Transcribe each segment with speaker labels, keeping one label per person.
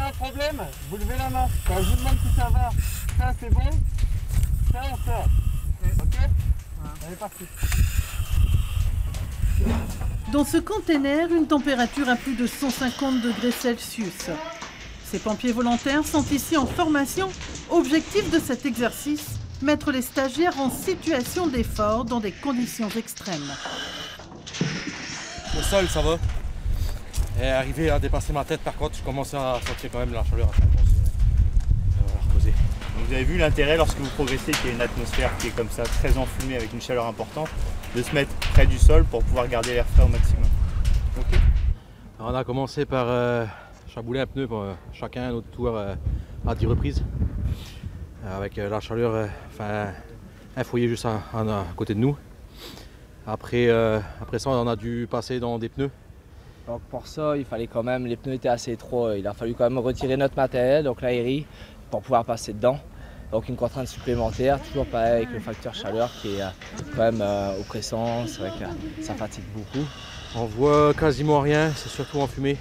Speaker 1: un problème, vous levez la main. Quand je vous demande si ça va, ça c'est bon, ça on sort. Ok? Allez, parti.
Speaker 2: Dans ce container, une température à plus de 150 degrés Celsius. Ces pompiers volontaires sont ici en formation. Objectif de cet exercice, mettre les stagiaires en situation d'effort dans des conditions extrêmes.
Speaker 3: Au sol, ça va. Et arrivé à dépasser ma tête, par contre, je commence à sentir quand même la chaleur. À reposer.
Speaker 4: Vous avez vu l'intérêt lorsque vous progressez, qu'il y a une atmosphère qui est comme ça, très enfumée avec une chaleur importante, de se mettre près du sol pour pouvoir garder l'air frais au maximum. Okay.
Speaker 3: On a commencé par chabouler un pneu pour chacun notre tour à 10 reprises. Avec la chaleur, un foyer juste à côté de nous. Après ça, on a dû passer dans des pneus.
Speaker 5: Donc pour ça, il fallait quand même, les pneus étaient assez étroits. Il a fallu quand même retirer notre matériel, donc l'aérie, pour pouvoir passer dedans. Donc une contrainte supplémentaire, toujours pareil avec le facteur chaleur qui est quand même oppressant, c'est vrai que ça fatigue beaucoup.
Speaker 3: On voit quasiment rien, c'est surtout en fumée.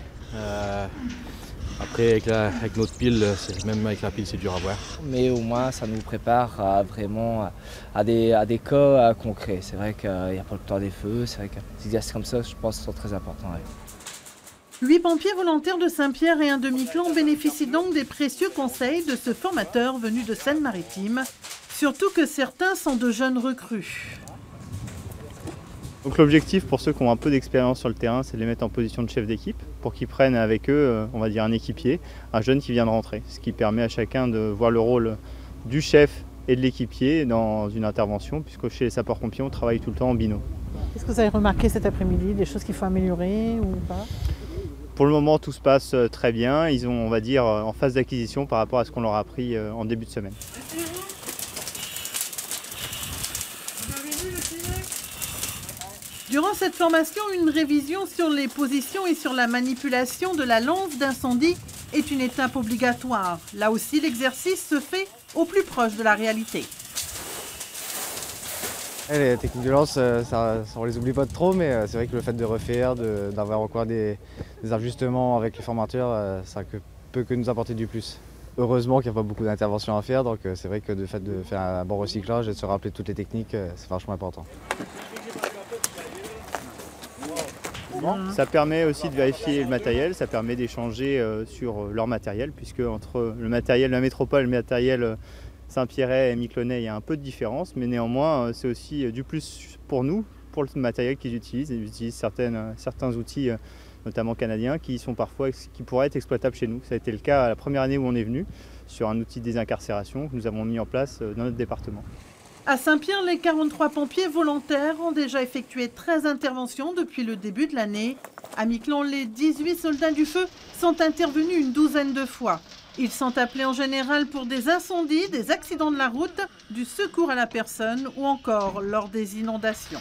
Speaker 3: Après avec notre pile, même avec la pile c'est dur à voir.
Speaker 5: Mais au moins ça nous prépare vraiment à des cas concrets. C'est vrai qu'il n'y a pas le temps des feux, c'est vrai que des exercices comme ça je pense sont très importants. Ouais.
Speaker 2: 8 pompiers volontaires de Saint-Pierre et un de Miquelon bénéficient donc des précieux conseils de ce formateur venu de Seine-Maritime. Surtout que certains sont de jeunes recrues.
Speaker 4: Donc l'objectif pour ceux qui ont un peu d'expérience sur le terrain, c'est de les mettre en position de chef d'équipe pour qu'ils prennent avec eux, on va dire un équipier, un jeune qui vient de rentrer. Ce qui permet à chacun de voir le rôle du chef et de l'équipier dans une intervention, puisque chez les sapeurs-pompiers, on travaille tout le temps en binôme.
Speaker 6: Est-ce que vous avez remarqué cet après-midi des choses qu'il faut améliorer ou pas?
Speaker 4: Pour le moment, tout se passe très bien. Ils ont, on va dire, en phase d'acquisition par rapport à ce qu'on leur a appris en début de semaine.
Speaker 2: Durant cette formation, une révision sur les positions et sur la manipulation de la lance d'incendie est une étape obligatoire. Là aussi, l'exercice se fait au plus proche de la réalité.
Speaker 7: Les techniques de lance, on ne les oublie pas trop, mais c'est vrai que le fait de refaire, d'avoir encore des ajustements avec les formateurs, ça peut que nous apporter du plus. Heureusement qu'il n'y a pas beaucoup d'interventions à faire, donc c'est vrai que le fait de faire un bon recyclage et de se rappeler toutes les techniques, c'est vachement important.
Speaker 4: Ça permet aussi de vérifier le matériel, ça permet d'échanger sur leur matériel, puisque entre le matériel de la métropole et le matériel Saint-Pierrais et Miquelonais, il y a un peu de différence, mais néanmoins, c'est aussi du plus pour nous, pour le matériel qu'ils utilisent. Ils utilisent certains outils, notamment canadiens, qui pourraient être exploitables chez nous. Ça a été le cas la première année où on est venu, sur un outil de désincarcération que nous avons mis en place dans notre département.
Speaker 2: À Saint-Pierre, les 43 pompiers volontaires ont déjà effectué 13 interventions depuis le début de l'année. À Miquelon, les 18 soldats du feu sont intervenus une douzaine de fois. Ils sont appelés en général pour des incendies, des accidents de la route, du secours à la personne ou encore lors des inondations.